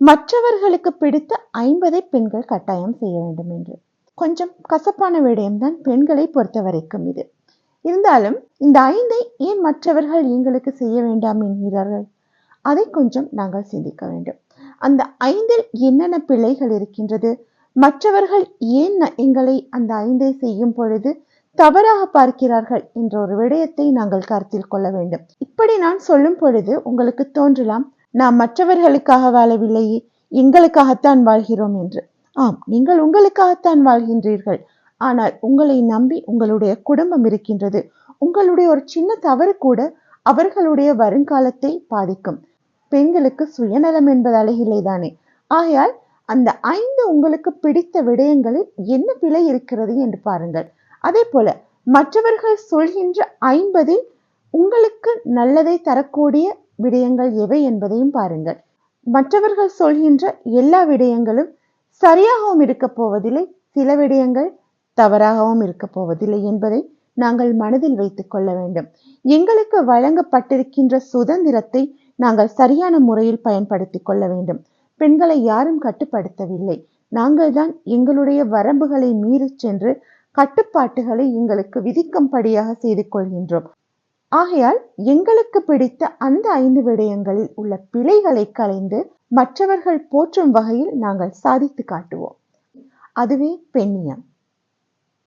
மற்றவர்களுக்கு பிடித்த 50 பெண்கள் கட்டாயம் செய்ய வேண்டும் என்று. கொஞ்சம் கசப்பான விடயம்தான் பெண்களை பொறுத்த வரைக்கும் இது. இருந்தாலும் இந்த 5ஐ ஏன் மற்றவர்கள் எங்களுக்கு செய்ய வேண்டாம் என்கிறார்கள்? அதை கொஞ்சம் நாங்கள் சிந்திக்க வேண்டும். அந்த 5இல் என்னென்ன பிழைகள் இருக்கின்றது? மற்றவர்கள் ஏன் எங்களை அந்த 5ஐ செய்யும் பொழுது தவறாக பார்க்கிறார்கள் என்ற ஒரு விடயத்தை நாங்கள் கருத்தில் கொள்ள வேண்டும். இப்படி நான் சொல்லும் பொழுது உங்களுக்கு தோன்றலாம், நாம் மற்றவர்களுக்காக வாழவில்லையே, எங்களுக்காகத்தான் வாழ்கிறோம் என்று. ஆம், நீங்கள் உங்களுக்காகத்தான் வாழ்கின்றீர்கள். ஆனால் உங்களை நம்பி உங்களுடைய குடும்பம் இருக்கின்றது. உங்களுடைய ஒரு சின்ன தவறு கூட அவர்களுடைய வருங்காலத்தை பாதிக்கும். பெண்களுக்கு சுயநலம் என்பது அழகில்லைதானே. ஆகையால் அந்த 5 உங்களுக்கு பிடித்த விடயங்களில் என்ன பிழை இருக்கிறது என்று பாருங்கள். அதே போல மற்றவர்கள் சொல்கின்ற 50இல் உங்களுக்கு நல்லதை தரக்கூடிய விடயங்கள் எவை என்பதையும் பாருங்கள். மற்றவர்கள் சொல்கின்ற எல்லா விடயங்களும் சரியாகவும் இருக்க போவதில்லை, சில விடயங்கள் தவறாகவும் இருக்க போவதில்லை என்பதை நாங்கள் மனதில் வைத்துக் கொள்ள வேண்டும். எங்களுக்கு வழங்கப்பட்டிருக்கின்ற சுதந்திரத்தை நாங்கள் சரியான முறையில் பயன்படுத்திக் கொள்ள வேண்டும். பெண்களை யாரும் கட்டுப்படுத்தவில்லை. நாங்கள் தான் எங்களுடைய வரம்புகளை மீறி சென்று கட்டுப்பாட்டுகளை எங்களுக்கு விதிக்கும்படியாக செய்து கொள்கின்றோம். ஆகையால் எங்களுக்கு பிடித்த அந்த 5 விடயங்களில் உள்ள பிழைகளை களைந்து மற்றவர்கள் போற்றும் வகையில் நாங்கள் சாதித்து காட்டுவோம். அதுவே பெண்ணியம்.